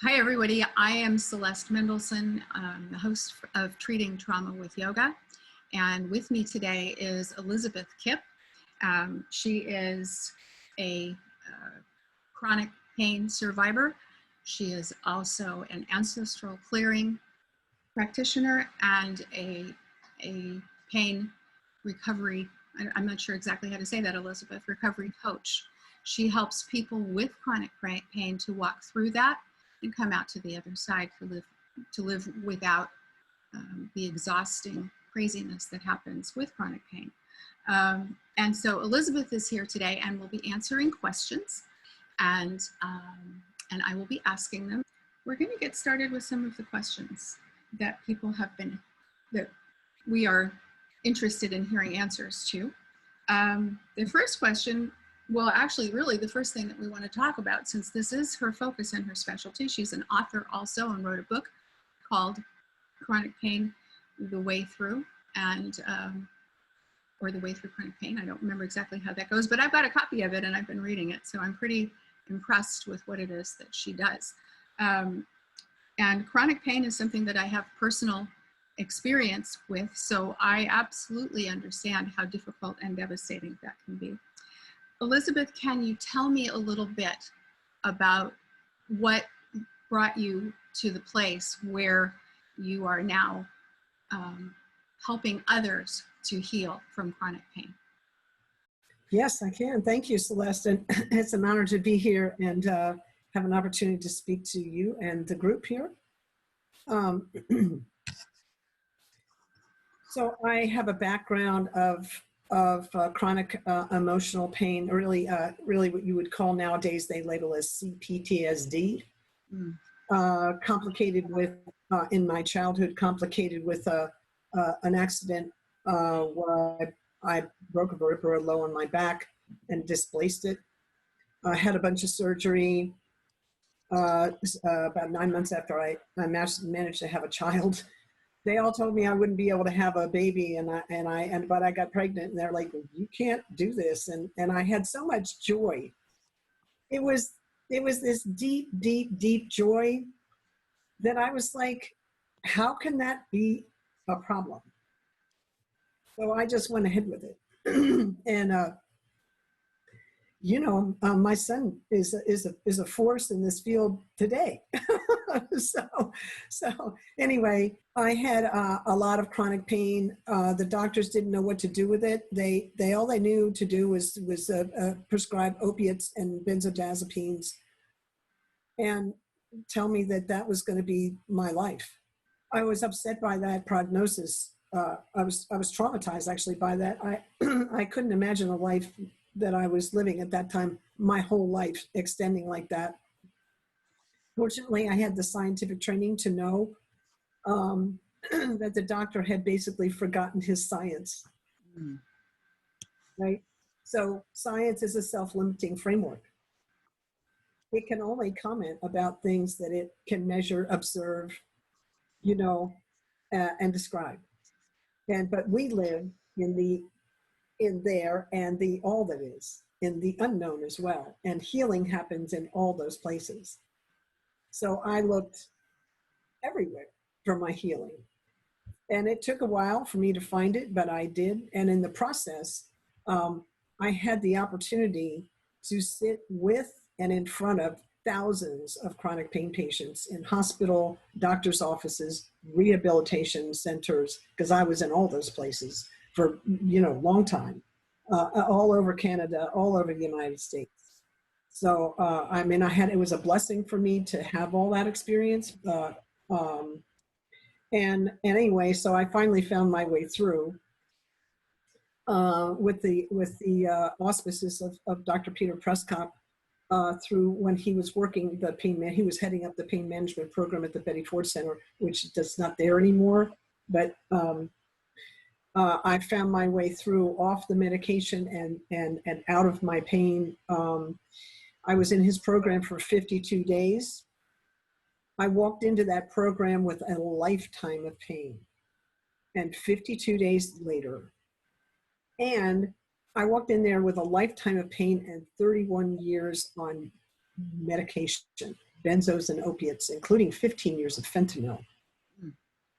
Hi, everybody. I am Celeste Mendelsohn, the host of Treating Trauma with Yoga. And with me today is Elizabeth Kipp. She is a chronic pain survivor. She is also an ancestral clearing practitioner and a pain recovery, I'm not sure exactly how to say that, Elizabeth, recovery coach. She helps people with chronic pain to walk through that and come out to the other side to live without the exhausting craziness that happens with chronic pain. And so Elizabeth is here today and will be answering questions, and I will be asking them. We're going to get started with some of the questions that people have been, that we are interested in hearing answers to. The first question, well, actually, really the first thing that we want to talk about, since this is her focus and her specialty, she's an author also and wrote a book called Chronic Pain, The Way Through, and or The Way Through Chronic Pain. I don't remember exactly how that goes, but I've got a copy of it and I've been reading it, so I'm pretty impressed with what it is that she does. And chronic pain is something that I have personal experience with, so I absolutely understand how difficult and devastating that can be. Elizabeth, can you tell me a little bit about what brought you to the place where you are now helping others to heal from chronic pain? Yes, I can. Thank you, Celeste. And it's an honor to be here and have an opportunity to speak to you and the group here. So I have a background of chronic emotional pain, really what you would call nowadays, they label as CPTSD, complicated with, in my childhood, complicated with an accident where I broke a vertebra low on my back and displaced it. I had a bunch of surgery. About 9 months after I managed to have a child, they all told me I wouldn't be able to have a baby, but I got pregnant, and they're like, "You can't do this," and I had so much joy. It was this deep, deep, deep joy that I was like, how can that be a problem? So I just went ahead with it. And you know, my son is a force in this field today. so anyway, I had a lot of chronic pain. The doctors didn't know what to do with it. All they knew to do was prescribe opiates and benzodiazepines, and tell me that was going to be my life. I was upset by that prognosis. I was traumatized actually by that. I couldn't imagine a life that I was living at that time, my whole life extending like that. Fortunately, I had the scientific training to know that the doctor had basically forgotten his science, right? So science is a self-limiting framework. It can only comment about things that it can measure, observe, you know, and describe. But we live in there and the all that is, in the unknown as well. And healing happens in all those places. So I looked everywhere for my healing. And it took a while for me to find it, but I did. And in the process, I had the opportunity to sit with and in front of thousands of chronic pain patients in hospital, doctor's offices, rehabilitation centers, because I was in all those places for, you know, a long time, all over Canada, all over the United States. So, I mean, it was a blessing for me to have all that experience. And anyway, so I finally found my way through with the auspices of Dr. Peter Prescott, through when he was working he was heading up the pain management program at the Betty Ford Center, which is not there anymore. But I found my way through off the medication and out of my pain. I was in his program for 52 days. I walked into that program with a lifetime of pain, and 52 days later, and I walked in there with a lifetime of pain and 31 years on medication. benzos and opiates, including 15 years of fentanyl. Mm.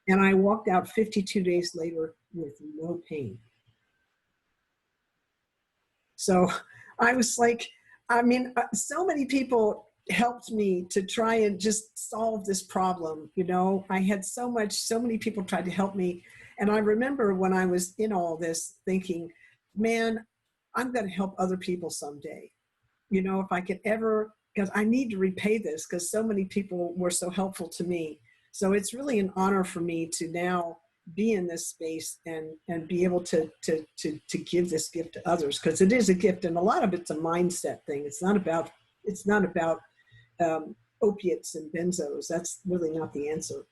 And I walked out 52 days later with no pain. So I was like, I mean, so many people helped me to try and just solve this problem. You know, I had so many people tried to help me. And I remember when I was in all this thinking, man, I'm going to help other people someday. You know, if I could ever, because I need to repay this because so many people were so helpful to me. So it's really an honor for me to now be in this space and be able to give this gift to others, because it is a gift, and a lot of it's a mindset thing. It's not about opiates and benzos. That's really not the answer.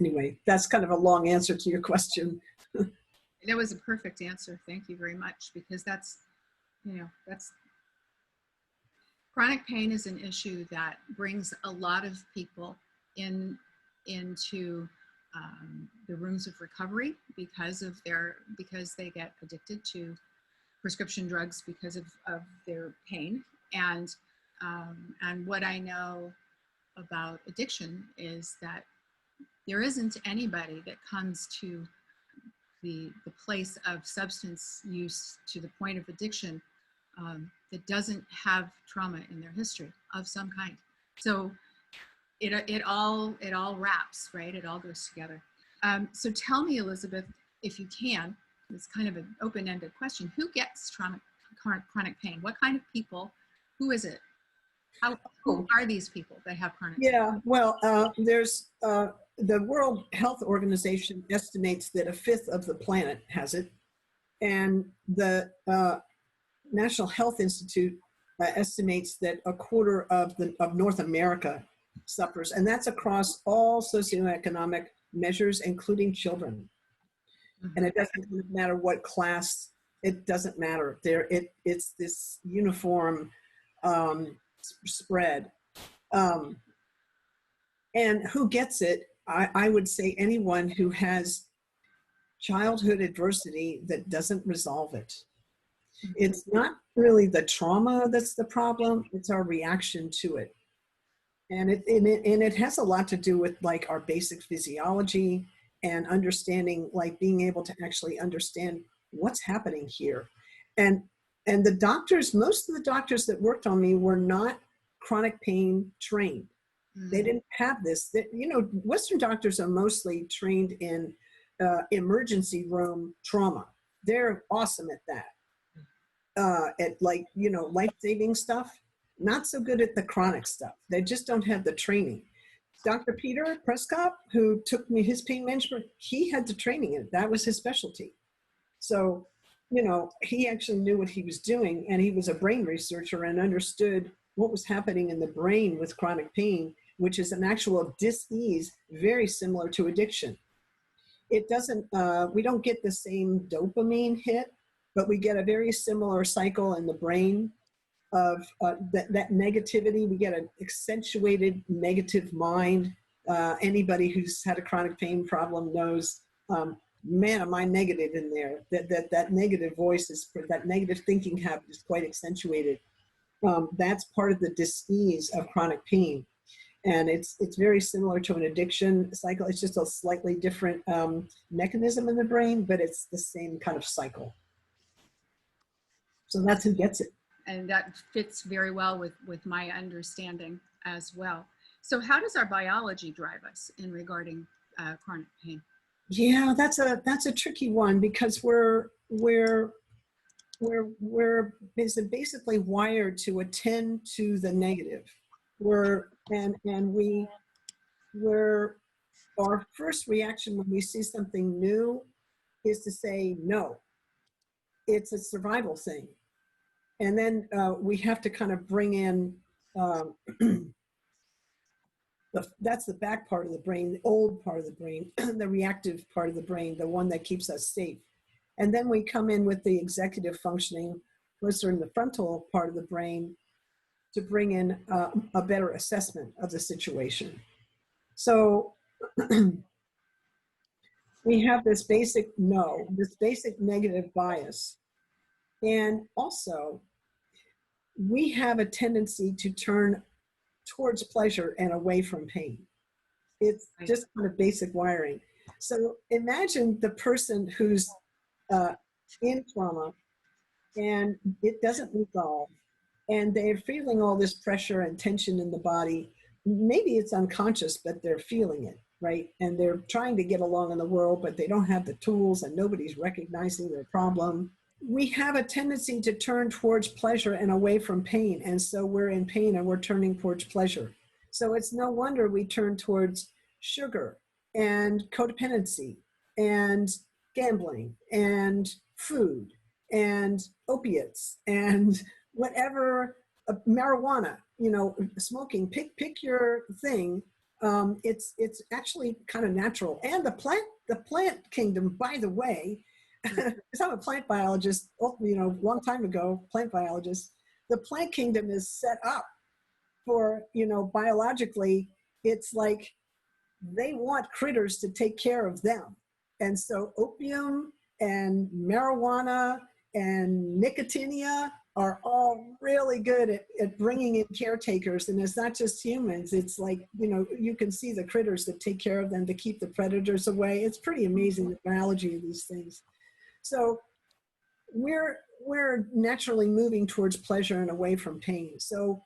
Anyway, that's kind of a long answer to your question. That was a perfect answer. Thank you very much, because that's, you know, that's chronic pain is an issue that brings a lot of people into the rooms of recovery because they get addicted to prescription drugs because of their pain. And what I know about addiction is that there isn't anybody that comes to the place of substance use to the point of addiction that doesn't have trauma in their history of some kind. So it all wraps, right? It all goes together. So tell me, Elizabeth, if you can, it's kind of an open-ended question. Who gets chronic pain? What kind of people? Who is it? Who are these people that have chronic pain? Yeah, well, there's the World Health Organization estimates that 1/5 of the planet has it, and the National Health Institute estimates that 1/4 of North America suffers, and that's across all socioeconomic measures, including children. Mm-hmm. And it doesn't matter what class, it doesn't matter. It's this uniform spread. And who gets it? I would say anyone who has childhood adversity that doesn't resolve it. It's not really the trauma that's the problem, it's our reaction to it. And it has a lot to do with like our basic physiology and understanding, like being able to actually understand what's happening here. And the doctors, most of the doctors that worked on me were not chronic pain trained. They didn't have this. You know, Western doctors are mostly trained in emergency room trauma. They're awesome at that. At like, you know, life-saving stuff. Not so good at the chronic stuff. They just don't have the training. Dr. Peter Prescott, who took me his pain management, he had the training in it. That was his specialty. So, you know, he actually knew what he was doing, and he was a brain researcher and understood what was happening in the brain with chronic pain, which is an actual dis-ease, very similar to addiction. It doesn't, we don't get the same dopamine hit, but we get a very similar cycle in the brain of that negativity. We get an accentuated negative mind. Anybody who's had a chronic pain problem knows, man, am I negative in there? That negative voice is, that negative thinking habit is quite accentuated. That's part of the dis-ease of chronic pain. And it's very similar to an addiction cycle. It's just a slightly different mechanism in the brain, but it's the same kind of cycle. So that's who gets it. And that fits very well with my understanding as well. So how does our biology drive us in regarding chronic pain? Yeah, that's a tricky one, because we're basically wired to attend to the negative. Our first reaction when we see something new is to say no. It's a survival thing. And then we have to kind of bring in, that's the back part of the brain, the old part of the brain, the reactive part of the brain, the one that keeps us safe. And then we come in with the executive functioning, closer in the frontal part of the brain, to bring in a better assessment of the situation. So we have this basic no, this basic negative bias. And also, we have a tendency to turn towards pleasure and away from pain. It's just kind of basic wiring. So imagine the person who's in trauma and it doesn't resolve, and they're feeling all this pressure and tension in the body. Maybe it's unconscious, but they're feeling it, right? And they're trying to get along in the world, but they don't have the tools and nobody's recognizing their problem. We have a tendency to turn towards pleasure and away from pain. And so we're in pain and we're turning towards pleasure. So it's no wonder we turn towards sugar and codependency and gambling and food and opiates and whatever, marijuana, you know, smoking, pick your thing. It's actually kind of natural. And the plant kingdom, by the way, because I'm a plant biologist, you know, long time ago, plant biologist, the plant kingdom is set up for, you know, biologically, it's like they want critters to take care of them. And so opium and marijuana and nicotinia are all really good at bringing in caretakers. And it's not just humans. It's like, you know, you can see the critters that take care of them to keep the predators away. It's pretty amazing, the biology of these things. So we're naturally moving towards pleasure and away from pain. So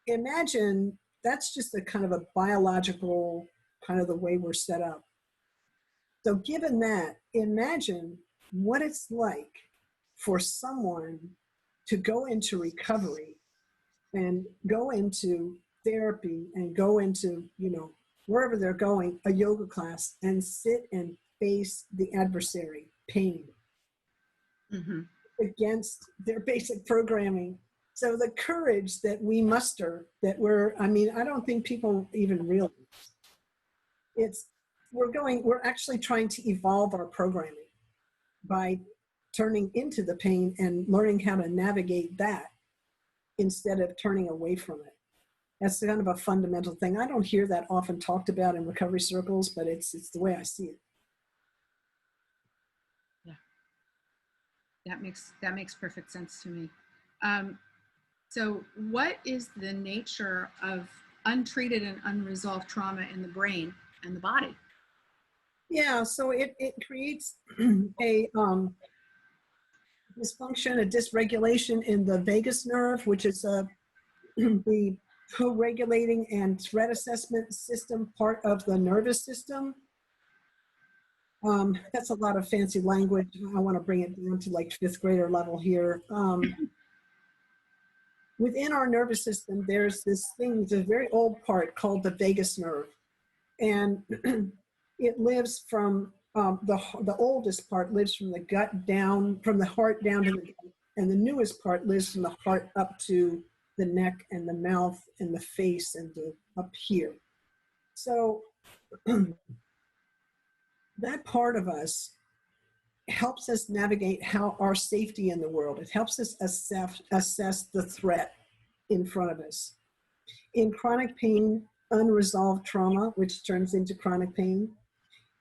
imagine that's just a kind of a biological kind of the way we're set up. So given that, imagine what it's like for someone to go into recovery and go into therapy and go into, you know, wherever they're going, a yoga class, and sit and face the adversary, pain, against their basic programming. So the courage that we muster, that I mean, I don't think people even realize. We're actually trying to evolve our programming by turning into the pain and learning how to navigate that instead of turning away from it. That's kind of a fundamental thing. I don't hear that often talked about in recovery circles, but it's the way I see it. Yeah, that makes perfect sense to me. So what is the nature of untreated and unresolved trauma in the brain and the body? Yeah, so it creates a dysfunction, a dysregulation in the vagus nerve, which is the co-regulating and threat assessment system part of the nervous system. That's a lot of fancy language. I want to bring it down to like fifth grader level here. Within our nervous system, there's this thing, it's a very old part called the vagus nerve. And it lives from, the oldest part lives from the gut down, from the heart down to the gut. And the newest part lives from the heart up to the neck and the mouth and the face and up here. So that part of us helps us navigate how our safety in the world. It helps us assess the threat in front of us. In chronic pain, unresolved trauma, which turns into chronic pain,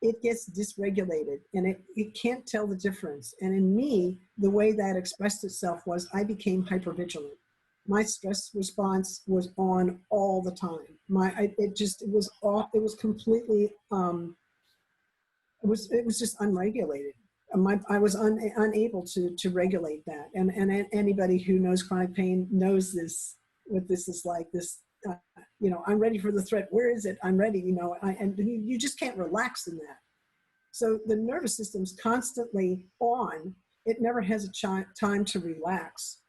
it gets dysregulated and it can't tell the difference. And in me, the way that expressed itself was I became hypervigilant. My stress response was on all the time. It was completely, it was just unregulated. I was unable to regulate that. And anybody who knows chronic pain knows this, what this is like, this, you know, I'm ready for the threat. Where is it? I'm ready, you know, and you just can't relax in that. So the nervous system's constantly on. It never has a time to relax.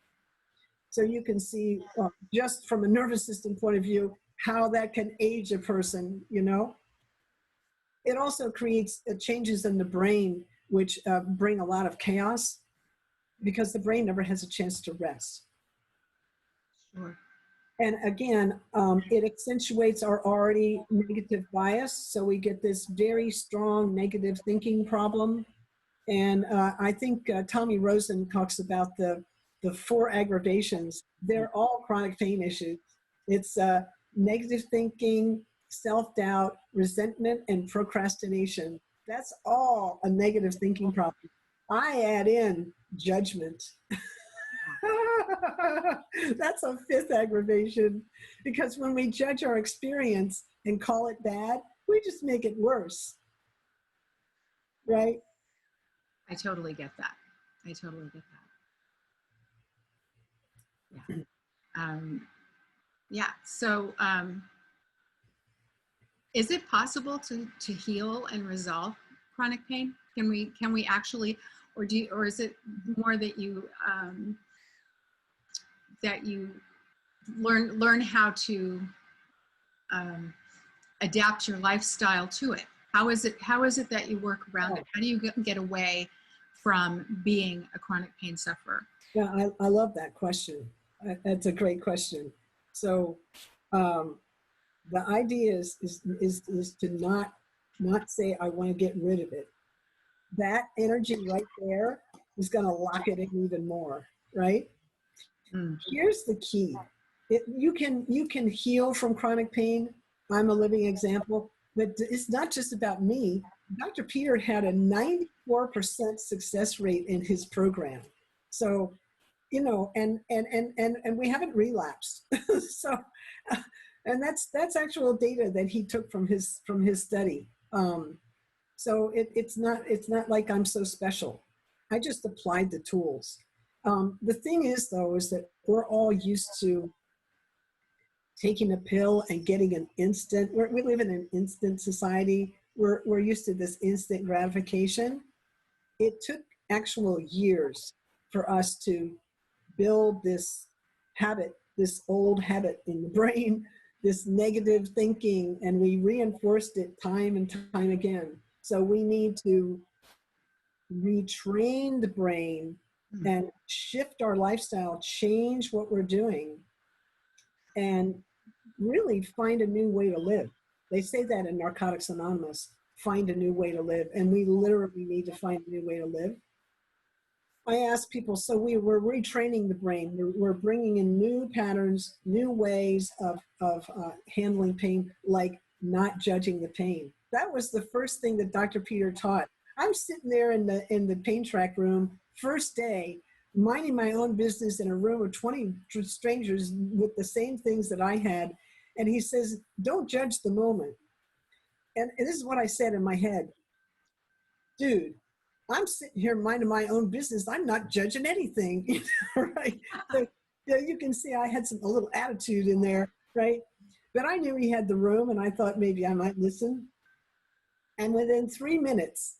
So you can see just from a nervous system point of view, how that can age a person, you know. It also creates changes in the brain, which bring a lot of chaos because the brain never has a chance to rest. Sure. And again, it accentuates our already negative bias. So we get this very strong negative thinking problem. And I think Tommy Rosen talks about the 4 aggravations. They're all chronic pain issues. It's negative thinking, self-doubt, resentment, and procrastination. That's all a negative thinking problem. I add in judgment. That's a fifth aggravation, because when we judge our experience and call it bad, we just make it worse, right? I totally get that. I totally get that. Yeah. Yeah. So, is it possible to heal and resolve chronic pain? Can we actually, or is it more that you learn how to adapt your lifestyle to it? How is it that you work around it? How do you get away from being a chronic pain sufferer? Yeah, I love that question. That's a great question. So the idea is to not say I want to get rid of it. That energy right there is going to lock it in even more, right? Mm. Here's the key. You can heal from chronic pain. I'm a living example, but it's not just about me. Dr. Peter had a 94% success rate in his program. So, you know, and we haven't relapsed. So, and that's actual data that he took from his study. So it's not like I'm so special. I just applied the tools. The thing is, though, is that we're all used to taking a pill and getting an instant. We live in an instant society. We're used to this instant gratification. It took actual years for us to build this habit, this old habit in the brain, this negative thinking, and we reinforced it time and time again. So we need to retrain the brain and shift our lifestyle, change what we're doing, and really find a new way to live. They say that in Narcotics Anonymous, find a new way to live. And we literally need to find a new way to live. I ask people, so we're retraining the brain. We're bringing in new patterns, new ways of handling pain, like not judging the pain. That was the first thing that Dr. Peter taught. I'm sitting there in the pain track room, first day, minding my own business in a room of 20 strangers with the same things that I had. And he says, don't judge the moment. And this is what I said in my head. Dude, I'm sitting here minding my own business. I'm not judging anything, right? So you can see I had a little attitude in there, right? But I knew he had the room, and I thought maybe I might listen. And within 3 minutes,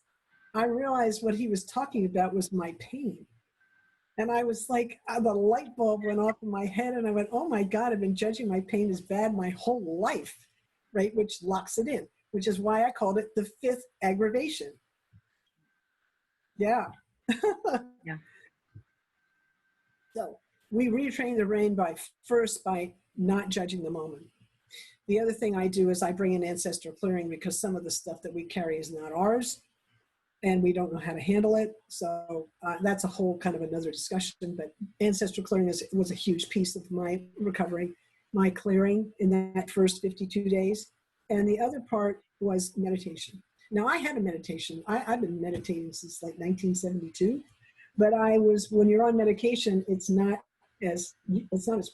I realized what he was talking about was my pain. And I was like, the light bulb went off in my head, and I went, oh my God, I've been judging my pain as bad my whole life, right? Which locks it in, which is why I called it the fifth aggravation. Yeah. Yeah. So we retrain the brain by not judging the moment. The other thing I do is I bring in ancestral clearing, because some of the stuff that we carry is not ours and we don't know how to handle it. So that's a whole kind of another discussion, but ancestral clearing was a huge piece of my recovery, my clearing in that first 52 days. And the other part was meditation. Now I had a meditation. I've been meditating since like 1972, but when you're on medication, it's not as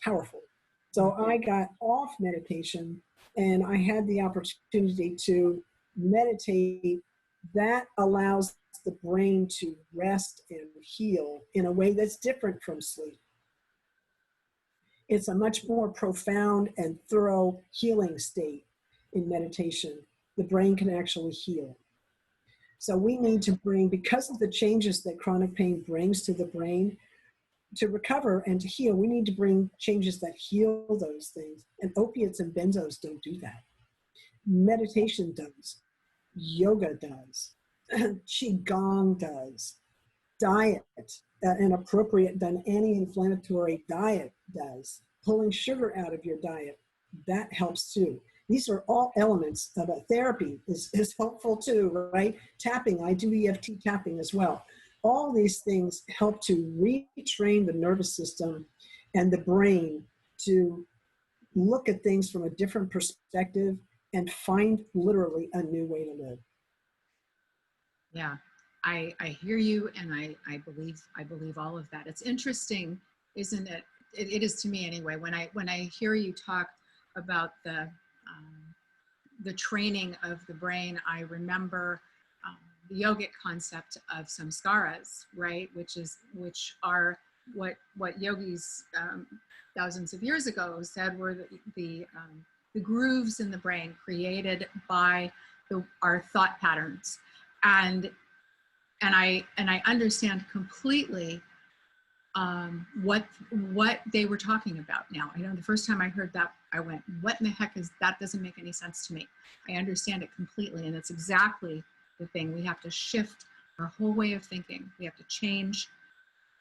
powerful. So I got off meditation and I had the opportunity to meditate. That allows the brain to rest and heal in a way that's different from sleep. It's a much more profound and thorough healing state in meditation. The brain can actually heal. So we need to because of the changes that chronic pain brings to the brain, to recover and to heal, we need to bring changes that heal those things. And opiates and benzos don't do that. Meditation does. Yoga does. Qigong does. Diet, an appropriate anti-inflammatory diet does. Pulling sugar out of your diet, that helps too. These are all elements of a therapy is helpful too, right? Tapping, I do EFT tapping as well. All these things help to retrain the nervous system and the brain to look at things from a different perspective and find literally a new way to live. Yeah, I hear you, and I believe all of that. It's interesting isn't it? It is to me anyway. When I hear you talk about the training of the brain, I remember the yogic concept of samskaras, right? Which are what yogis thousands of years ago said were the grooves in the brain created by our thought patterns, and I understand completely what they were talking about now. I know the first time I heard that, I went, what in the heck is that? Doesn't make any sense to me. I understand it completely, and it's exactly the thing. We have to shift our whole way of thinking. We have to change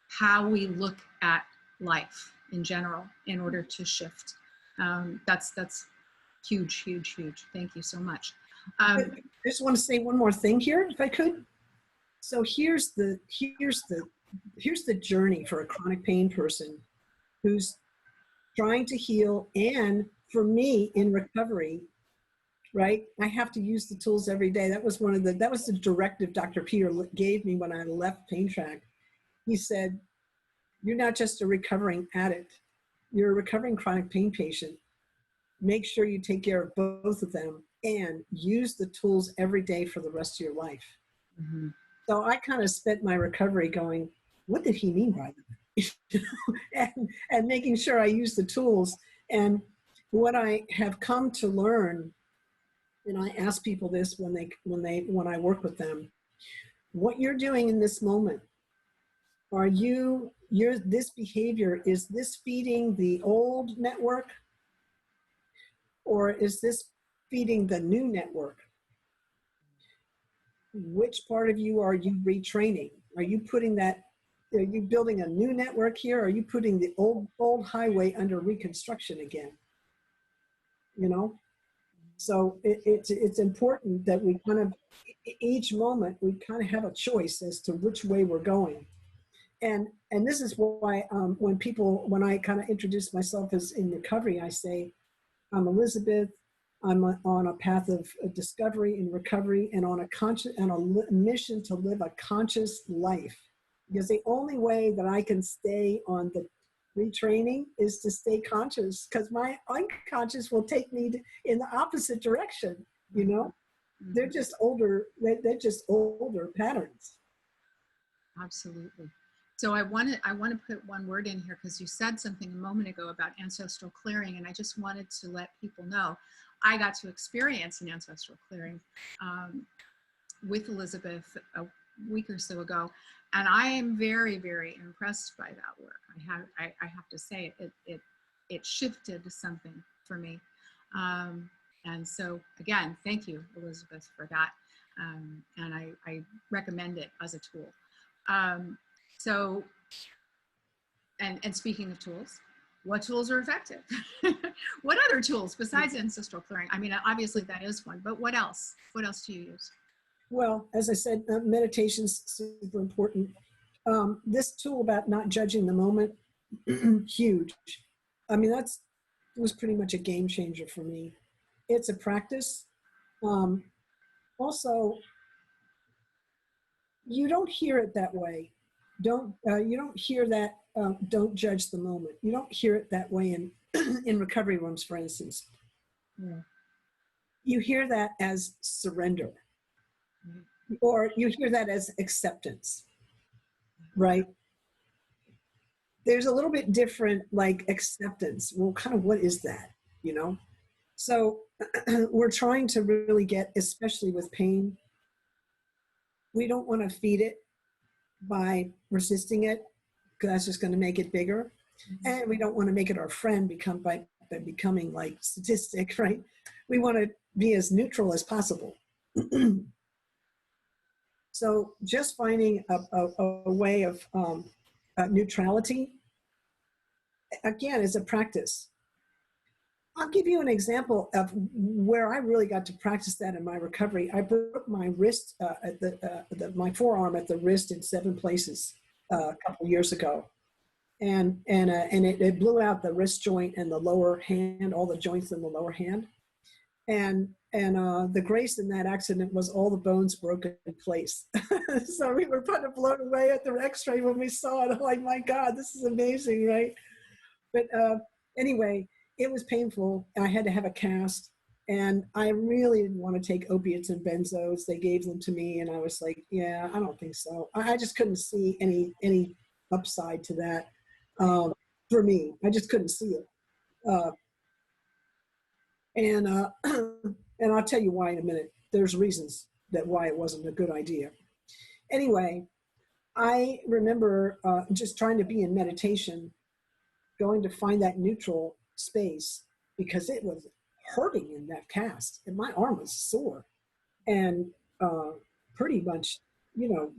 how we look at life in general in order to shift. That's huge, huge, huge. Thank you so much. I just want to say one more thing here, if I could. So here's the journey for a chronic pain person who's trying to heal, and for me in recovery, right? I have to use the tools every day. That was the directive Dr. Peter gave me when I left Pain Track. He said, "You're not just a recovering addict. You're a recovering chronic pain patient. Make sure you take care of both of them and use the tools every day for the rest of your life." Mm-hmm. So I kind of spent my recovery going, what did he mean by that? and making sure I use the tools. And what I have come to learn, and I ask people this when I work with them, what you're doing in this moment, this behavior, is this feeding the old network, or is this feeding the new network? Which part of you are you retraining? Are you building a new network here? Or are you putting the old highway under reconstruction again? You know? So it's important that we kind of, each moment, we kind of have a choice as to which way we're going. And this is why when I kind of introduce myself as in recovery, I say, I'm Elizabeth. I'm on a path of discovery and recovery, and on a mission to live a conscious life. Because the only way that I can stay on the retraining is to stay conscious, because my unconscious will take me in the opposite direction. You know, Mm-hmm. they're just older patterns. Absolutely. So I want to put one word in here, because you said something a moment ago about ancestral clearing, and I just wanted to let people know I got to experience an ancestral clearing with Elizabeth a week or so ago, and I am very, very impressed by that work. I have to say it shifted something for me, and so again, thank you, Elizabeth, for that, and I recommend it as a tool. So, and speaking of tools, what tools are effective? What other tools besides ancestral clearing? I mean, obviously that is one, but what else? What else do you use? Well, as I said, meditation's super important. This tool about not judging the moment, huge. I mean, it was pretty much a game changer for me. It's a practice. Also, you don't hear it that way. You don't hear that, don't judge the moment. You don't hear it that way in, in recovery rooms, for instance. Yeah. You hear that as surrender, Mm-hmm. or you hear that as acceptance, right? There's a little bit different, like acceptance. Well, kind of what is that, you know? So we're trying to really get, especially with pain, we don't want to feed it by resisting it, because that's just going to make it bigger. Mm-hmm. And we don't want to make it our friend by becoming like sadistic, right? We want to be as neutral as possible. So just finding a way of neutrality, again, is a practice. I'll give you an example of where I really got to practice that in my recovery. I broke my wrist, my forearm at the wrist in 7 places a couple years ago. And it blew out the wrist joint and the lower hand, all the joints in the lower hand. And And the grace in that accident was all the bones broke in place. So we were kind of blown away at the x-ray when we saw it. I'm like, my God, this is amazing, right? But anyway, it was painful. I had to have a cast. And I really didn't want to take opiates and benzos. They gave them to me, and I was like, yeah, I don't think so. I just couldn't see any upside to that for me. I just couldn't see it. Uh, and and I'll tell you why in a minute. There's reasons that why it wasn't a good idea. Anyway, I remember just trying to be in meditation, going to find that neutral space because it was hurting in that cast, and my arm was sore and pretty much, you know,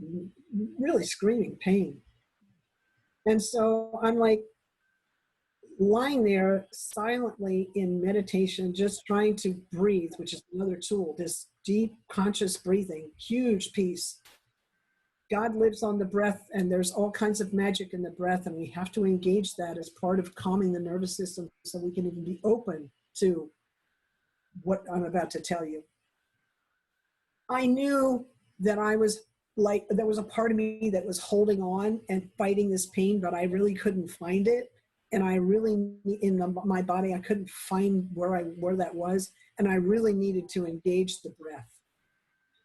really screaming pain. And so I'm like lying there silently in meditation, just trying to breathe, which is another tool, this deep conscious breathing, huge piece. God lives on the breath, and there's all kinds of magic in the breath, and we have to engage that as part of calming the nervous system so we can even be open to what I'm about to tell you. I knew that I was like, there was a part of me that was holding on and fighting this pain, but I really couldn't find it. And I really, my body, I couldn't find where that was. And I really needed to engage the breath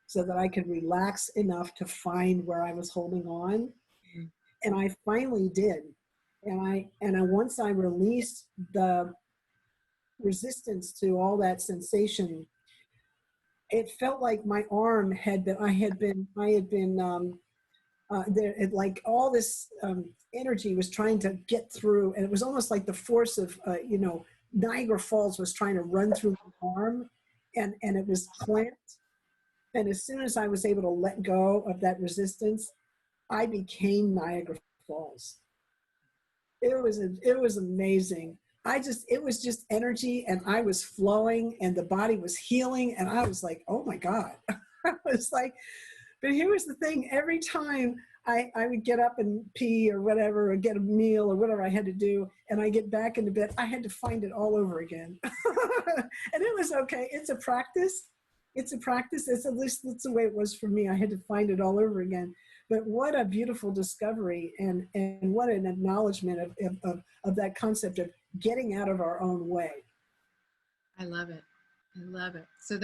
so that I could relax enough to find where I was holding on. And I finally did. And once I released the resistance to all that sensation, it felt like my arm had been, there, like all this energy was trying to get through, and it was almost like the force of, Niagara Falls was trying to run through my arm, and it was clamped. And as soon as I was able to let go of that resistance, I became Niagara Falls. It was amazing. It was just energy, and I was flowing, and the body was healing, and I was like, oh my God. I was like, but here was the thing, every time I would get up and pee or whatever, or get a meal or whatever I had to do, and I get back into bed, I had to find it all over again. And it was okay. It's a practice. It's at least that's the way it was for me. I had to find it all over again. But what a beautiful discovery, and what an acknowledgement of that concept of getting out of our own way. I love it. I love it. So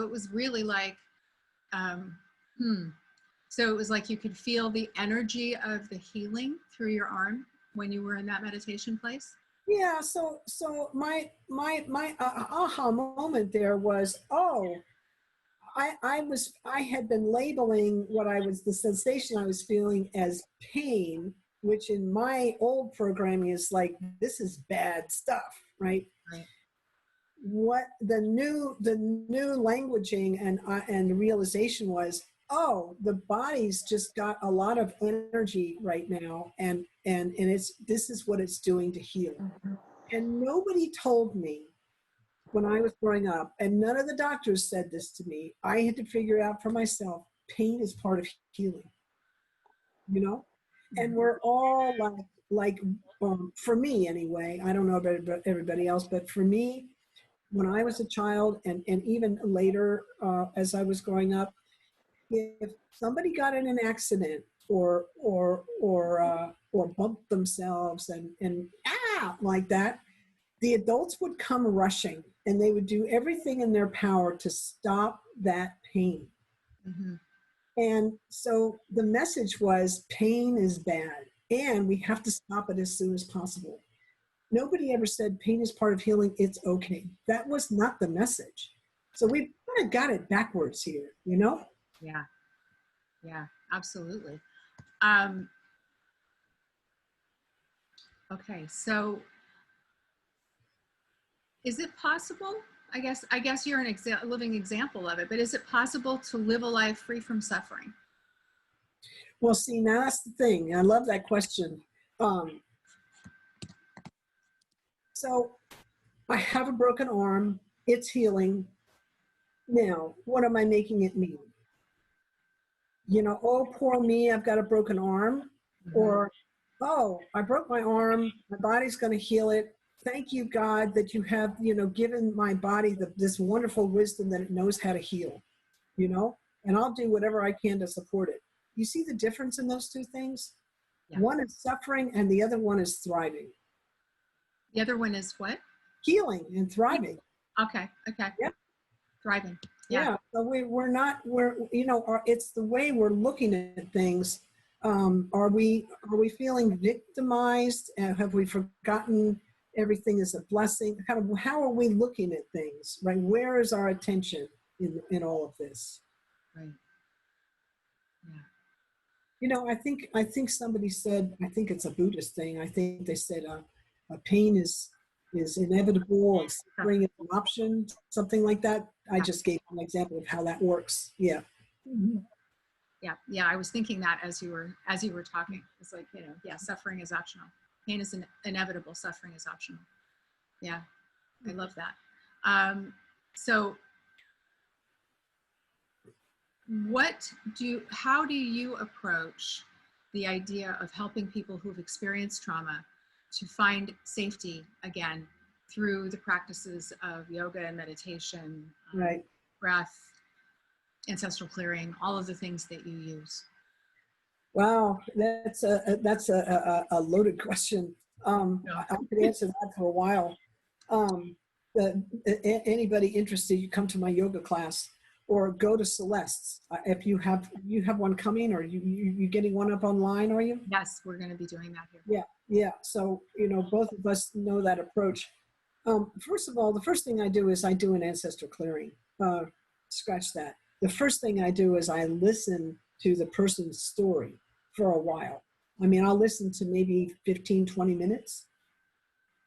it was really like, so it was like you could feel the energy of the healing through your arm when you were in that meditation place? Yeah, so my aha moment there was, oh, I had been labeling the sensation I was feeling as pain, which in my old programming is like, this is bad stuff, right? Right. What the new languaging and realization was, oh, the body's just got a lot of energy right now, and this is what it's doing to heal. And nobody told me when I was growing up, and none of the doctors said this to me. I had to figure out for myself, pain is part of healing, and we're all for me anyway, I don't know about everybody else, but for me, when I was a child, and even later as I was growing up, if somebody got in an accident or bumped themselves and like that, the adults would come rushing, and they would do everything in their power to stop that pain. Mm-hmm. And so the message was, pain is bad, and we have to stop it as soon as possible. Nobody ever said pain is part of healing, it's okay. That was not the message. So we kind of got it backwards here, Yeah. Yeah, absolutely. Okay, so is it possible? I guess you're an living example of it, but is it possible to live a life free from suffering? Well, see, now that's the thing. I love that question. So I have a broken arm. It's healing. Now, what am I making it mean? Oh, poor me, I've got a broken arm. Mm-hmm. Or, oh, I broke my arm. My body's going to heal it. thank you, God, that you have, you know, given my body this wonderful wisdom that it knows how to heal, you know, and I'll do whatever I can to support it. You see the difference in those two things? Yeah. One is suffering and the other one is thriving. The other one is what? Healing and thriving. Okay. Okay. Yeah. Thriving. Yeah. Yeah. So we're, you know, it's the way we're looking at things. Are we feeling victimized? And have we forgotten everything is a blessing? How are we looking at things, right? Where is our attention in all of this? Right. Yeah. You know, I think somebody said, I think it's a Buddhist thing. I think they said pain is inevitable and suffering is an option, something like that. I just gave an example of how that works. Yeah. Mhm. Yeah. Yeah. I was thinking that as you were talking. It's like, you know, yeah, suffering is optional. Pain is inevitable. Suffering is optional. Yeah. I love that. So how do you approach the idea of helping people who've experienced trauma to find safety again through the practices of yoga and meditation, Right. breath, ancestral clearing, all of the things that you use? Wow, that's a loaded question. Yeah. I could answer that for a while. Um, Anybody interested, you come to my yoga class or go to Celeste's. If you have one coming, or you getting one up online, are you? Yes, we're going to be doing that here. Yeah, yeah. So, you know, both of us know that approach. First of all, the first thing I do is I do an ancestral clearing. Scratch that. The first thing I do is I listen to the person's story for a while. I mean, I'll listen to maybe 15, 20 minutes.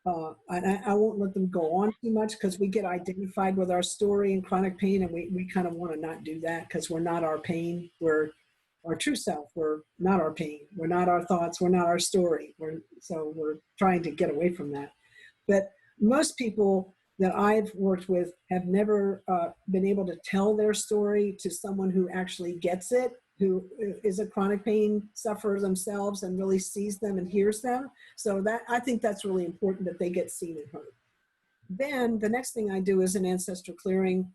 I won't let them go on too much because we get identified with our story and chronic pain, and we kind of want to not do that because we're not our pain. We're our true self. We're not our pain. We're not our thoughts. We're not our story. So we're trying to get away from that. But most people that I've worked with have never been able to tell their story to someone who actually gets it, who is a chronic pain sufferer themselves and really sees them and hears them. So I think that's really important, that they get seen and heard. Then the next thing I do is an ancestral clearing,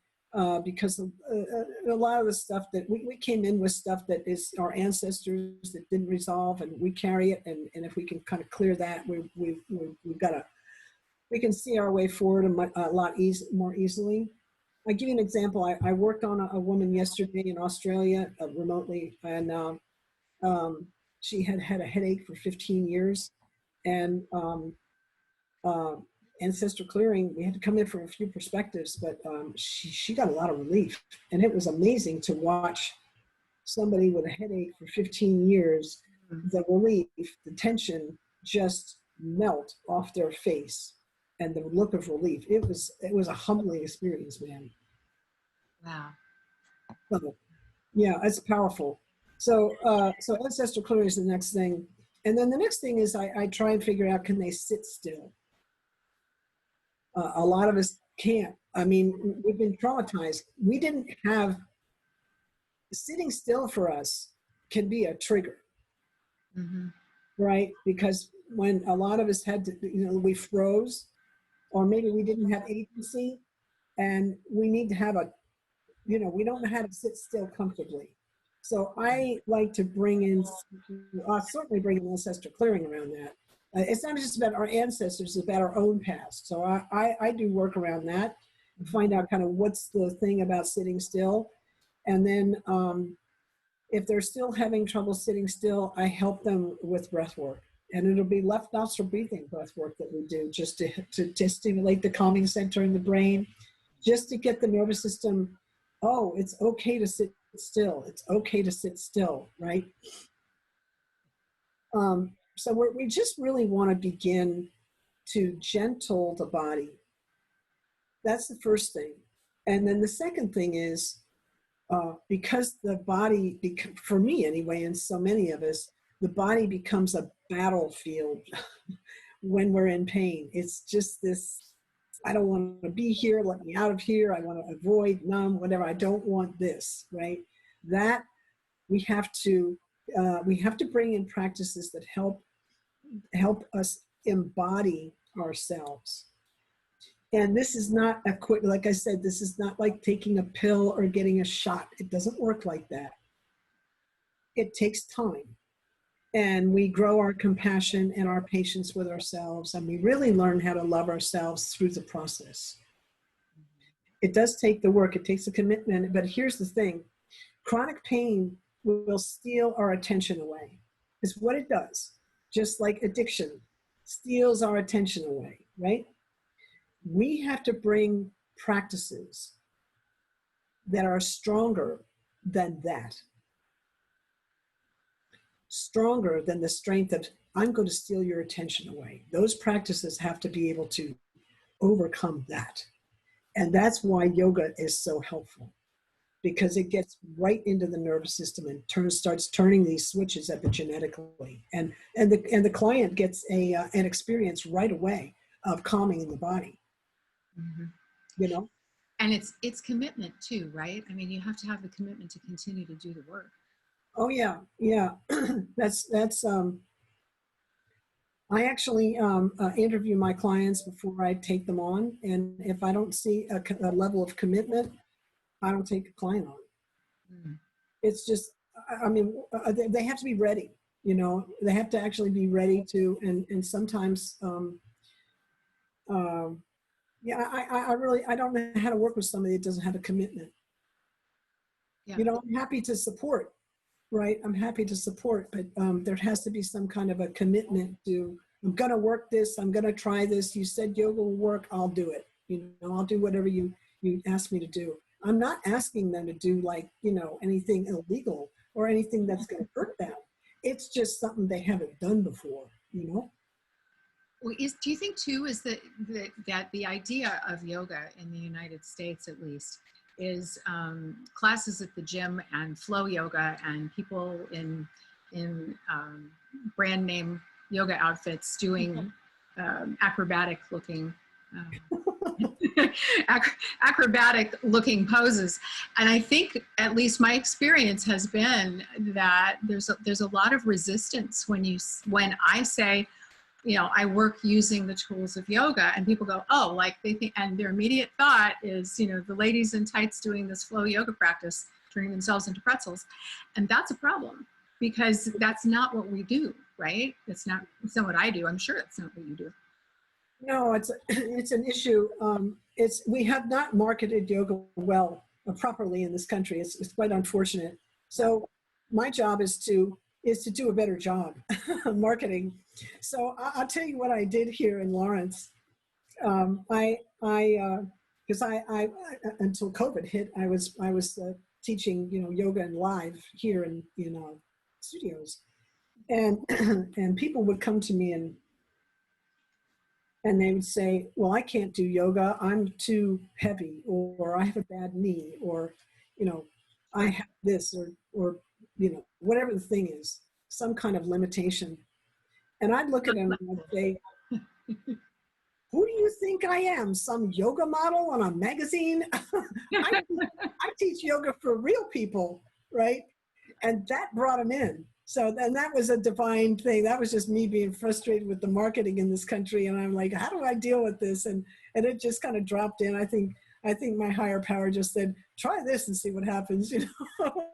because a lot of the stuff that we came in with stuff that is our ancestors that didn't resolve, and we carry it. And if we can kind of clear that, we can see our way forward a lot more easily. I give you an example. I worked on a woman yesterday in Australia remotely, and she had had a headache for 15 years. And uh, ancestral clearing, we had to come in from a few perspectives, but she got a lot of relief. And it was amazing to watch somebody with a headache for 15 years, the relief, the tension just melt off their face, and the look of relief. It was a humbling experience, man. Wow. So, yeah, it's powerful. So ancestral clearing is the next thing. And then the next thing is I try and figure out, can they sit still? A lot of us can't. I mean, we've been traumatized. We didn't have, sitting still for us can be a trigger. Mm-hmm. Right? Because when a lot of us had to, we froze, or maybe we didn't have agency, and we need to have we don't know how to sit still comfortably. So I like to bring in, certainly bring in ancestral clearing around that. It's not just about our ancestors, it's about our own past. So I do work around that and find out kind of what's the thing about sitting still. And then if they're still having trouble sitting still, I help them with breath work. And it'll be left nostril breathing breath work that we do just to stimulate the calming center in the brain, just to get the nervous system, oh, it's okay to sit still. It's okay to sit still, right? So we just really want to begin to gentle the body. That's the first thing. And then the second thing is, because the body, for me anyway, and so many of us, the body becomes a battlefield when we're in pain. It's just this, I don't want to be here, let me out of here, I want to avoid, numb, whatever, I don't want this, right? That we have to bring in practices that help us embody ourselves. And this is not a quick, like I said, this is not like taking a pill or getting a shot. It doesn't work like that. It takes time. And we grow our compassion and our patience with ourselves. And we really learn how to love ourselves through the process. It does take the work. It takes a commitment. But here's the thing. Chronic pain will steal our attention away. It's what it does. Just like addiction steals our attention away, right? We have to bring practices that are stronger than that. Stronger than the strength of, I'm going to steal your attention away. Those practices have to be able to overcome that. And that's why yoga is so helpful, because it gets right into the nervous system and starts turning these switches epigenetically. And the client gets an experience right away of calming in the body. Mm-hmm. You know? And it's commitment too, right? I mean, you have to have the commitment to continue to do the work. Oh yeah, yeah. that's I actually interview my clients before I take them on, and if I don't see a level of commitment, I don't take a client on. Mm. It's just, I mean, they have to be ready. You know, they have to actually be ready to, and sometimes, yeah, I don't know how to work with somebody that doesn't have a commitment. Yeah. You know, I'm happy to support. Right, I'm happy to support, but there has to be some kind of a commitment to, I'm going to work this, I'm going to try this. You said yoga will work, I'll do it. You know, I'll do whatever you ask me to do. I'm not asking them to do, like, you know, anything illegal or anything that's going to hurt them. It's just something they haven't done before, you know? Well, do you think too is that the idea of yoga in the United States, at least, is classes at the gym and flow yoga and people in brand name yoga outfits doing acrobatic looking poses. And I think, at least my experience has been that there's a lot of resistance when I say, you know, I work using the tools of yoga, and people go, oh, like they think, and their immediate thought is, you know, the ladies in tights doing this flow yoga practice, turning themselves into pretzels. And that's a problem, because that's not what we do, right? It's not what I do. I'm sure it's not what you do. No, it's an issue. We have not marketed yoga well properly in this country. It's quite unfortunate. So my job is to do a better job marketing. So I'll tell you what I did here in Lawrence. Because I until COVID hit, I was teaching, you know, yoga and live here in, you know, studios, and and people would come to me and they would say, well, I can't do yoga, I'm too heavy, or I have a bad knee, or, you know, I have this, or you know, whatever the thing is, some kind of limitation. And I'd look at them and I'd say, who do you think I am? Some yoga model on a magazine? I teach yoga for real people, right? And that brought them in. So then that was a divine thing. That was just me being frustrated with the marketing in this country. And I'm like, how do I deal with this? And it just kind of dropped in. I think my higher power just said, try this and see what happens, you know?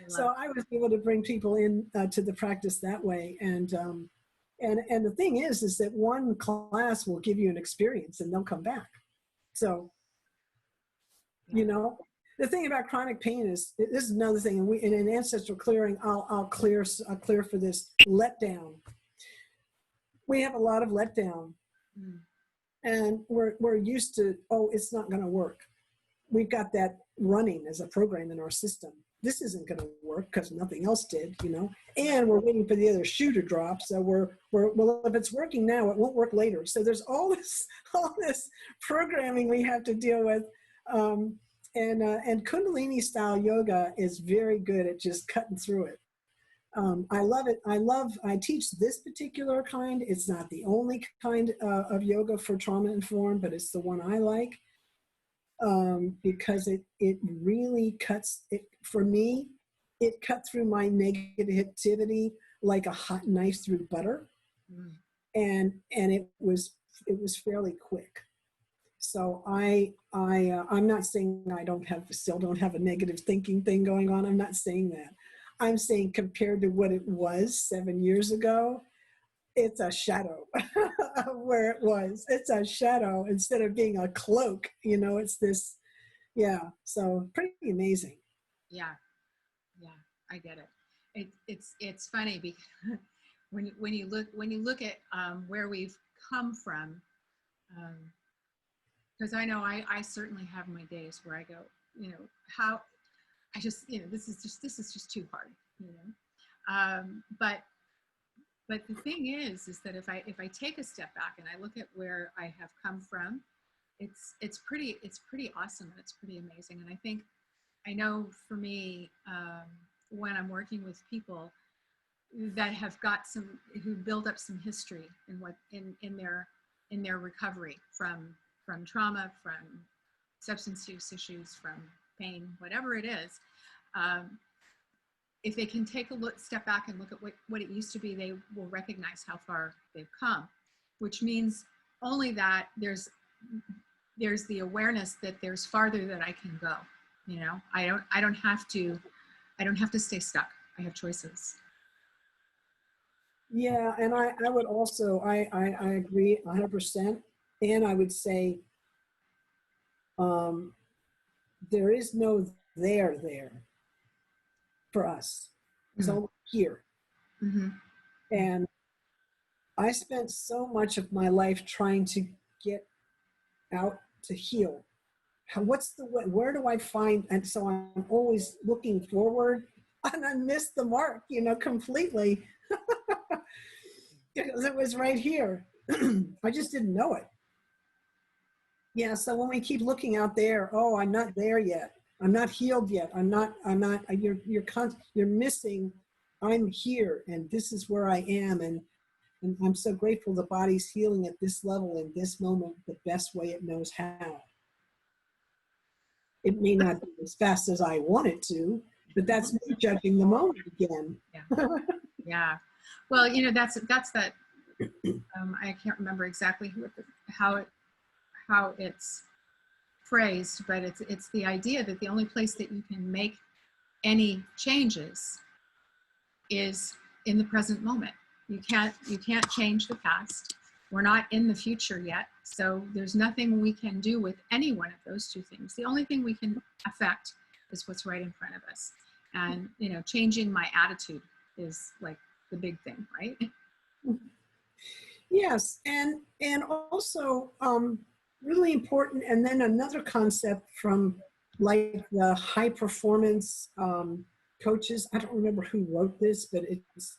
So I was able to bring people in to the practice that way. And the thing is that one class will give you an experience and they'll come back. So, you know, the thing about chronic pain is, this is another thing, and in ancestral clearing, I'll clear for this letdown. We have a lot of letdown, and we're used to, oh, it's not going to work. We've got that running as a program in our system. This isn't going to work because nothing else did, you know. And we're waiting for the other shoe to drop. So well, if it's working now, it won't work later. So there's all this programming we have to deal with. And Kundalini style yoga is very good at just cutting through it. I love it. I teach this particular kind. It's not the only kind of yoga for trauma informed, but it's the one I like, because it really cuts it. For me, it cut through my negativity like a hot knife through butter. and it was fairly quick. So I'm not saying I still don't have a negative thinking thing going on. I'm not saying that. I'm saying compared to what it was 7 years ago, it's a shadow of where it was. It's a shadow instead of being a cloak, it's this, yeah. So pretty amazing. Yeah. Yeah, I get it. It's funny because when you look at where we've come from, because I know I certainly have my days where I go, how I just, this is just too hard, but the thing is that if I take a step back and I look at where I have come from, it's pretty awesome, and it's pretty amazing. And I know for me, when I'm working with people that have who build up some history in their recovery from trauma, from substance use issues, from pain, whatever it is, if they can take a step back and look at what it used to be, they will recognize how far they've come, which means only that there's the awareness that there's farther that I can go. I don't have to stay stuck. I have choices. Yeah, and I would also, I agree 100%. And I would say there is no there for us. It's all here. Mm-hmm. And I spent so much of my life trying to get out to heal. Where do I find? And so I'm always looking forward, and I missed the mark, completely. Because it was right here. I just didn't know it. Yeah, so when we keep looking out there, oh, I'm not there yet. I'm not healed yet. You're missing, I'm here, and this is where I am, and I'm so grateful the body's healing at this level in this moment the best way it knows how. It may not be as fast as I want it to, but that's me judging the moment again. Yeah. Yeah. Well, that's that. I can't remember exactly how it's phrased, but it's the idea that the only place that you can make any changes is in the present moment. You can't change the past. We're not in the future yet, so there's nothing we can do with any one of those two things. The only thing we can affect is what's right in front of us. And changing my attitude is like the big thing, right? Yes, and also really important. And then another concept from like the high performance coaches. I don't remember who wrote this, but it's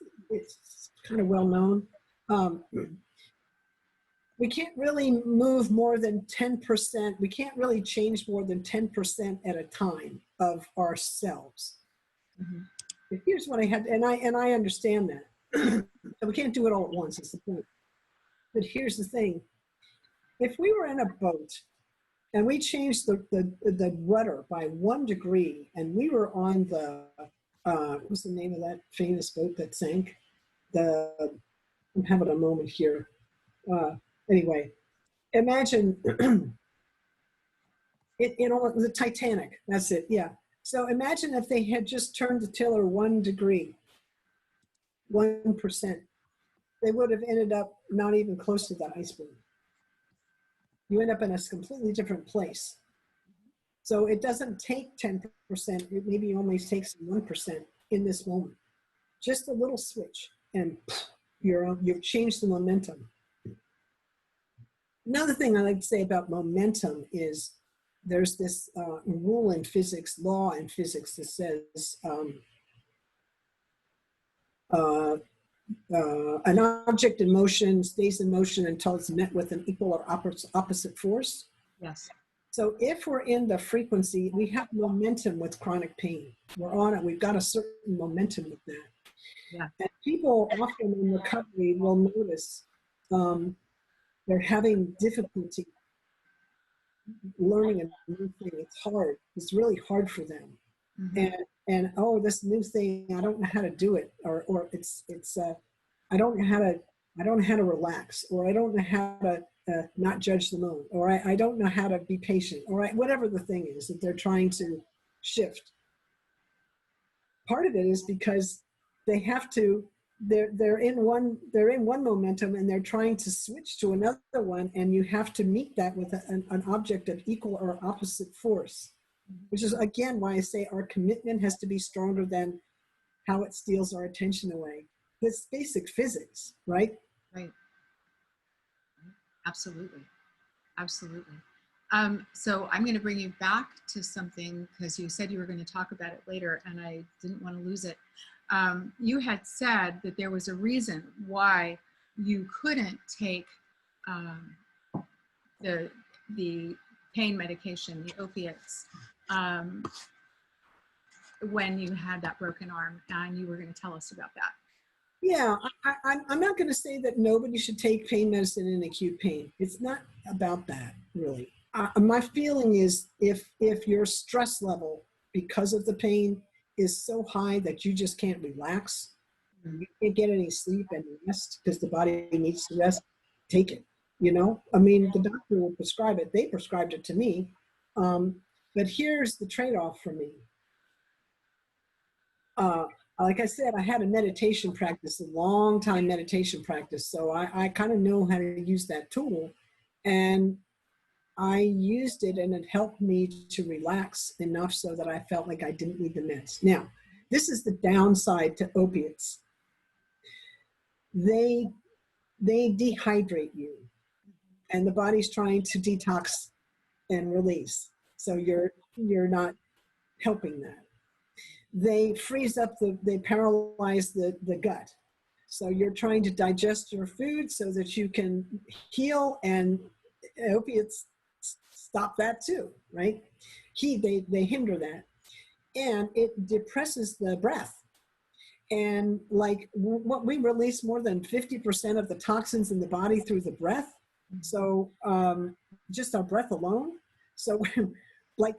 kind of well known. We can't really move more than 10%. We can't really change more than 10% at a time of ourselves. Mm-hmm. Here's what I had, and I understand that. So we can't do it all at once. Is the point. But here's the thing: if we were in a boat and we changed the rudder by 1 degree, and we were on the what's the name of that famous boat that sank? I'm having a moment here. Anyway, imagine the Titanic. That's it. Yeah. So imagine if they had just turned the tiller 1 degree, 1%. They would have ended up not even close to the iceberg. You end up in a completely different place. So it doesn't take 10%. It maybe only takes 1% in this moment. Just a little switch, and you've changed the momentum. Another thing I like to say about momentum is there's this rule in physics, law in physics, that says an object in motion stays in motion until it's met with an equal or opposite force. Yes. So if we're in the frequency, we have momentum with chronic pain. We're on it. We've got a certain momentum with that. Yeah. And people often in recovery will notice they're having difficulty learning a new thing. It's hard. It's really hard for them. Mm-hmm. And oh, this new thing, I don't know how to do it, or it's I don't know how to I don't know how to relax, or I don't know how to not judge the moon, or I don't know how to be patient, or whatever the thing is that they're trying to shift. Part of it is because they have to, they're in one momentum and they're trying to switch to another one, and you have to meet that with an object of equal or opposite force, which is again why I say our commitment has to be stronger than how it steals our attention away. It's basic physics, right? Right. Absolutely. Absolutely. So I'm going to bring you back to something because you said you were going to talk about it later and I didn't want to lose it. You had said that there was a reason why you couldn't take the pain medication, the opiates, when you had that broken arm, and you were going to tell us about that. Yeah, I'm not going to say that nobody should take pain medicine in acute pain. It's not about that, really. My feeling is if your stress level because of the pain is so high that you just can't relax, you can't get any sleep and rest because the body needs to rest, take it. You know, I mean, the doctor will prescribe it. They prescribed it to me. But here's the trade-off for me. Like I said, I had a meditation practice, a long time meditation practice. So I kind of know how to use that tool. And I used it and it helped me to relax enough so that I felt like I didn't need the meds. Now, this is the downside to opiates. They dehydrate you and the body's trying to detox and release. So you're not helping that. They freeze up they paralyze the gut. So you're trying to digest your food so that you can heal, and opiates stop that too, right? They hinder that. And it depresses the breath. And like what we release more than 50% of the toxins in the body through the breath. So just our breath alone. So like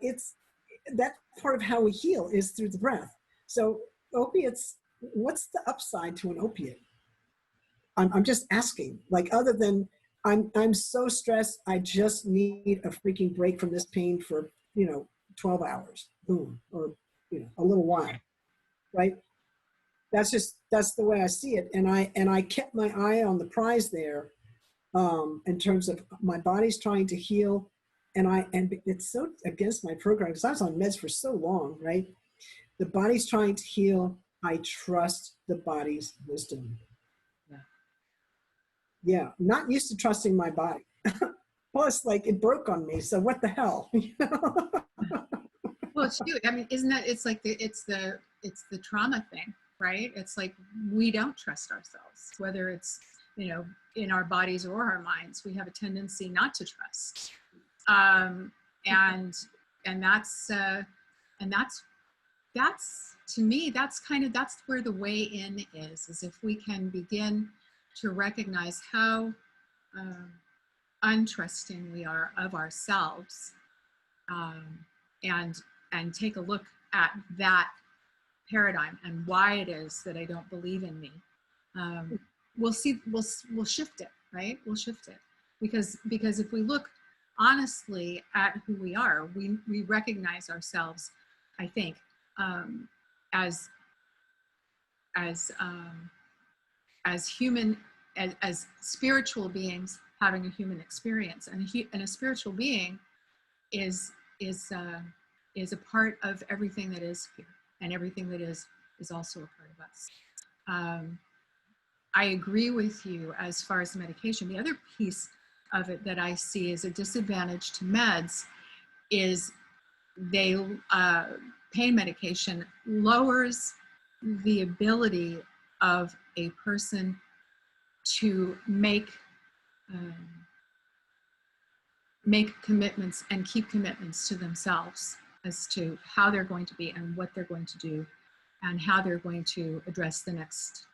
that's part of how we heal is through the breath. So opiates, what's the upside to an opiate? I'm just asking, like, other than I'm so stressed, I just need a freaking break from this pain for, 12 hours, boom, or, a little while, right? That's the way I see it. And I kept my eye on the prize there, in terms of my body's trying to heal. And it's so against my program because I was on meds for so long, right? The body's trying to heal. I trust the body's wisdom. Yeah. Yeah, not used to trusting my body. Plus, like, it broke on me. So what the hell? Well, it's true. I mean, isn't that, it's like it's the trauma thing, right? It's like we don't trust ourselves, whether it's, in our bodies or our minds. We have a tendency not to trust. And that's to me, that's where the way in is if we can begin to recognize how untrusting we are of ourselves, and take a look at that paradigm and why it is that I don't believe in me. We'll shift it, right? We'll shift it because if we look honestly at who we are, we recognize ourselves, I think, as human, as spiritual beings having a human experience, and a spiritual being is a part of everything that is here, and everything that is also a part of us. I agree with you as far as the medication. The other piece of it that I see as a disadvantage to meds is pain medication lowers the ability of a person to make commitments and keep commitments to themselves as to how they're going to be and what they're going to do and how they're going to address the next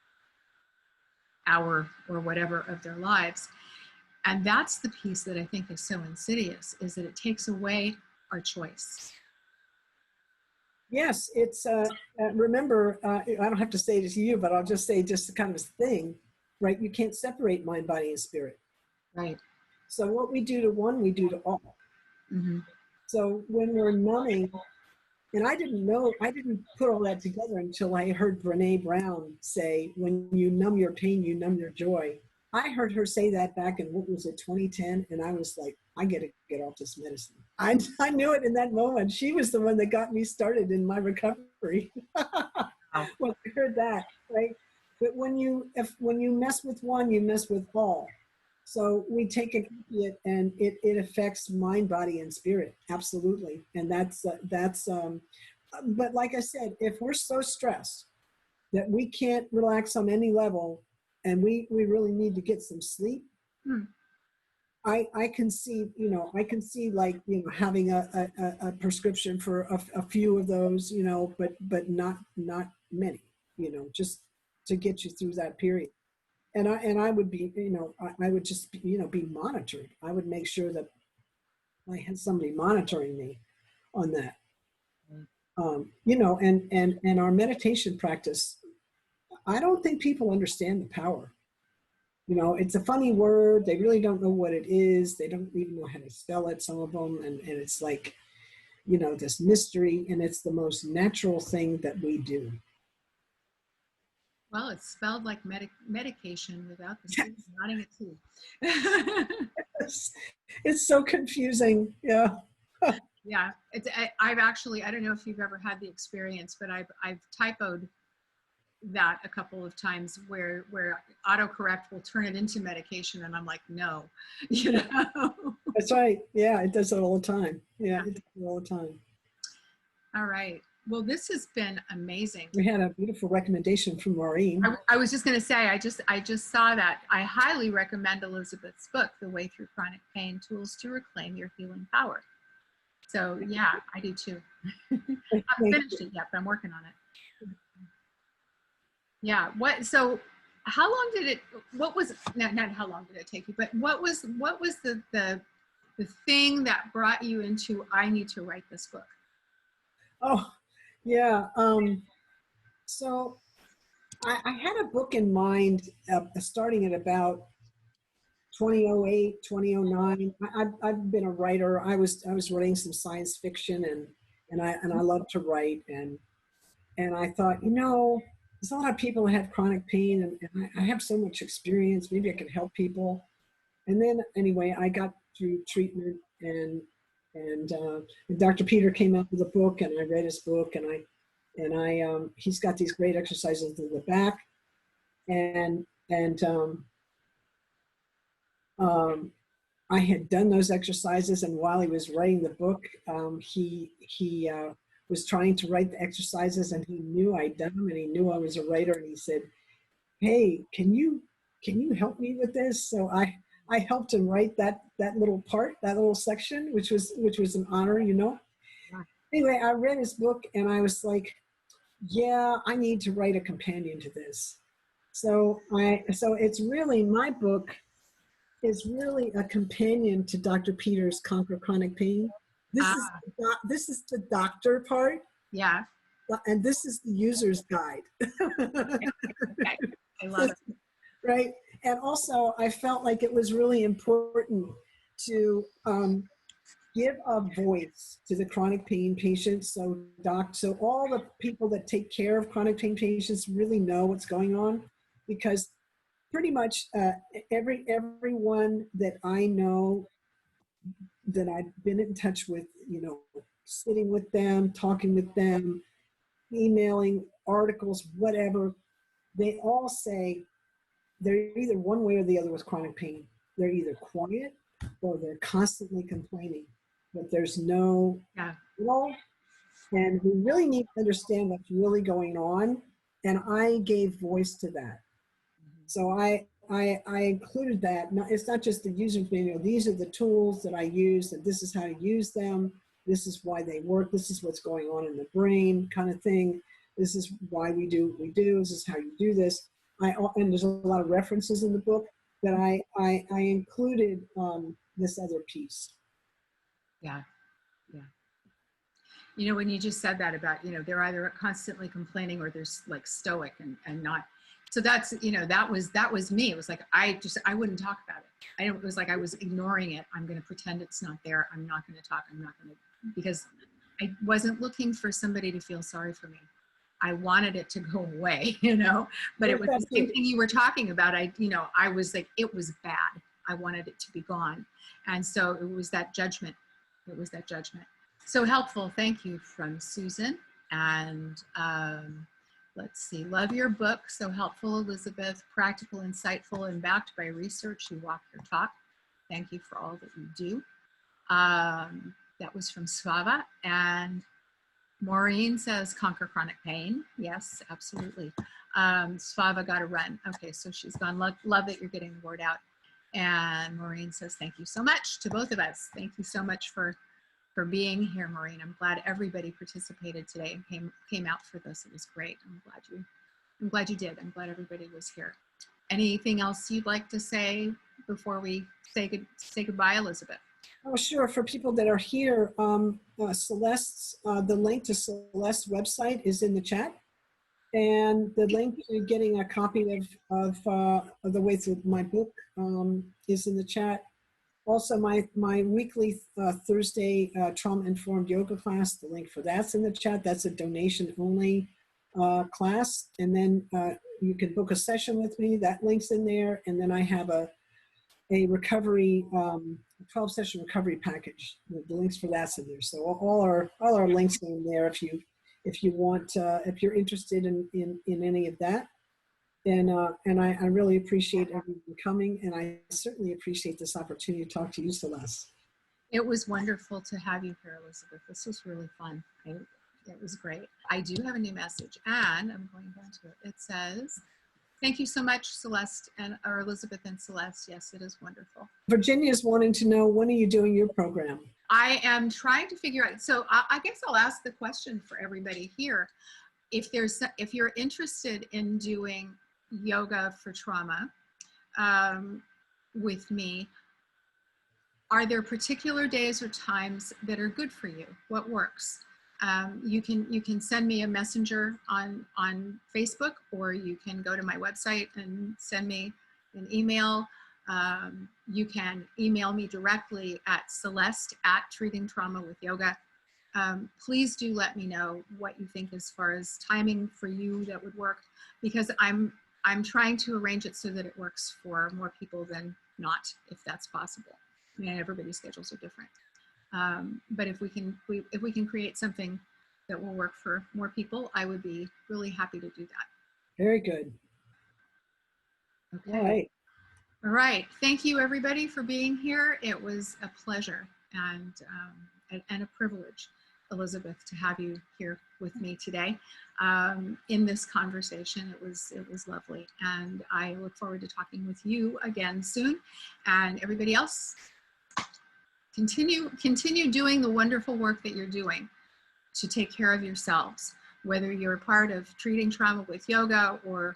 hour or whatever of their lives. And that's the piece that I think is so insidious, is that it takes away our choice. Yes, it's remember, I don't have to say it to you, but I'll just say just kind of a thing. right? You can't separate mind, body, and spirit. Right. So what we do to one, we do to all. Mm-hmm. So when we're numbing, and I didn't put all that together until I heard Brene Brown say, when you numb your pain, you numb your joy. I heard her say that back in, what was it, 2010? And I was like, I got to get off this medicine. I knew it in that moment. She was the one that got me started in my recovery. Wow. When I heard that, right? But when you mess with one, you mess with all. So we take an opiate and it affects mind, body, and spirit. Absolutely. And but like I said, if we're so stressed that we can't relax on any level and we really need to get some sleep, Hmm. I can see, like, having a prescription for a few of those, but not many, just to get you through that period. And I would be, I would just, be monitored. I would make sure that I had somebody monitoring me on that. And our meditation practice, I don't think people understand the power. It's a funny word. They really don't know what it is. They don't even know how to spell it, some of them. And it's like, this mystery, and it's the most natural thing that we do. Well, it's spelled like medication without the C, nodding it too. It's so confusing. Yeah. Yeah, I've actually, I don't know if you've ever had the experience, but I've typoed that a couple of times where autocorrect will turn it into medication, and I'm like, no, you know. That's right. Yeah, it does it all the time. Yeah, it does it all the time. All right. Well, this has been amazing. We had a beautiful recommendation from Maureen. I was just going to say, I just saw that. I highly recommend Elizabeth's book, The Way Through Chronic Pain: Tools to Reclaim Your Healing Power. So yeah, I do too. I haven't finished it yet, but I'm working on it. Yeah. So how long did it, what was, not how long did it take you, but what was the thing that brought you into, I need to write this book? Oh, yeah. So I had a book in mind, starting at about 2008, 2009. I've been a writer. I was writing some science fiction, and I love to write. And I thought, there's a lot of people that have chronic pain, and I have so much experience. Maybe I could help people. And then anyway, I got through treatment, and Dr. Peter came out with a book, and I read his book, and he's got these great exercises in the back, and I had done those exercises, and while he was writing the book, he was trying to write the exercises, and he knew I'd done them, and he knew I was a writer, and he said, "Hey, can you help me with this?" So I helped him write that little part, that little section, which was an honor, Anyway, I read his book, and I was like, yeah, I need to write a companion to this. So it's really, my book is really a companion to Dr. Peter's Conquer Chronic Pain. This is the doctor part. Yeah. And this is the user's guide. Okay. I love it. Right. And also, I felt like it was really important to give a voice to the chronic pain patients. So all the people that take care of chronic pain patients really know what's going on, because pretty much everyone that I know that I've been in touch with, sitting with them, talking with them, emailing articles, whatever, they all say they're either one way or the other with chronic pain. They're either quiet or they're constantly complaining, but there's no control. And we really need to understand what's really going on. And I gave voice to that. So I included that. No, it's not just the user's manual. These are the tools that I use, and this is how to use them. This is why they work. This is what's going on in the brain, kind of thing. This is why we do what we do. This is how you do this. And there's a lot of references in the book that I included this other piece. Yeah. When you just said that about, they're either constantly complaining or they're like stoic and not. So that's, you know, that was me. It was like, I wouldn't talk about it. It was like I was ignoring it. I'm going to pretend it's not there. I'm not going to talk. I'm not going to, because I wasn't looking for somebody to feel sorry for me. I wanted it to go away, you know, but it was the same thing you were talking about. I was like, it was bad. I wanted it to be gone. And so it was that judgment. It was that judgment. So helpful. Thank you from Susan. And let's see, love your book. So helpful, Elizabeth, practical, insightful, and backed by research. You walk your talk. Thank you for all that you do. That was from Svava. And Maureen says, conquer chronic pain. Yes, absolutely. Svava got to run. Okay, so she's gone. Love that you're getting the word out. And Maureen says, thank you so much to both of us. Thank you so much for being here, Maureen. I'm glad everybody participated today and came out for this. It was great. I'm glad you did. I'm glad everybody was here. Anything else you'd like to say before we say goodbye, Elizabeth? Oh, sure. For people that are here, Celeste's, the link to Celeste's website is in the chat. And the link to getting a copy of the way through my book is in the chat. Also, my weekly Thursday trauma-informed yoga class, the link for that's in the chat. That's a donation-only class. And then you can book a session with me. That link's in there. And then I have a recovery, 12-session recovery package. The links for that's in there. So all our links are in there if you want, if you're interested in any of that. And I really appreciate everyone coming, and I certainly appreciate this opportunity to talk to you, Celeste. It was wonderful to have you here, Elizabeth. This was really fun. It was great. I do have a new message, and I'm going down to it. It says, thank you so much, Celeste, or Elizabeth and Celeste. Yes, it is wonderful. Virginia's wanting to know, when are you doing your program? I am trying to figure out, so I guess I'll ask the question for everybody here. If you're interested in doing yoga for trauma with me, are there particular days or times that are good for you? What works? You can send me a messenger on Facebook, or you can go to my website and send me an email. You can email me directly at celeste@treatingtraumawithyoga. Please do let me know what you think as far as timing for you that would work, because I'm trying to arrange it so that it works for more people than not, if that's possible. I mean, everybody's schedules are different. But if we can create something that will work for more people, I would be really happy to do that. Very good. Okay. All right. All right. Thank you, everybody, for being here. It was a pleasure and a privilege, Elizabeth, to have you here with me today in this conversation. It was lovely, and I look forward to talking with you again soon. And everybody else, continue doing the wonderful work that you're doing to take care of yourselves, whether you're part of Treating Trauma with Yoga or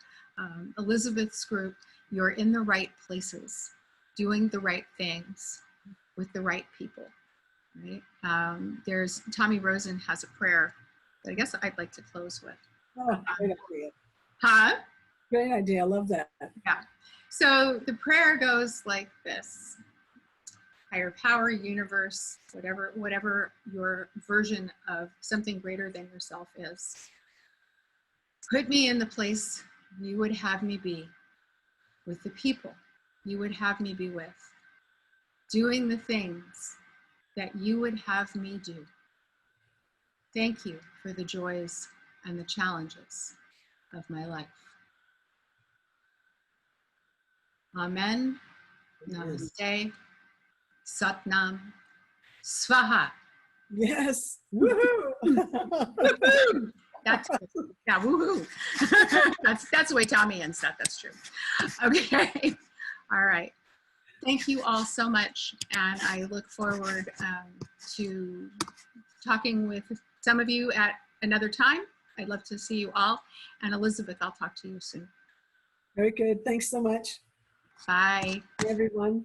Elizabeth's group. You're in the right places, doing the right things with the right people, right? There's Tommy Rosen has a prayer that I guess I'd like to close with. Oh, great idea. Huh? Great idea. I love that. Yeah. So the prayer goes like this: higher power, universe, whatever your version of something greater than yourself is, put me in the place you would have me be, with the people you would have me be with, doing the things that you would have me do. Thank you for the joys and the challenges of my life. Amen. Namaste. Satnam. Svaha. Yes. Woohoo! Woohoo! Yeah, woohoo. That's the way Tommy ends that. That's true. Okay. All right. Thank you all so much. And I look forward to talking with some of you at another time. I'd love to see you all. And Elizabeth, I'll talk to you soon. Very good. Thanks so much. Bye. Bye, everyone.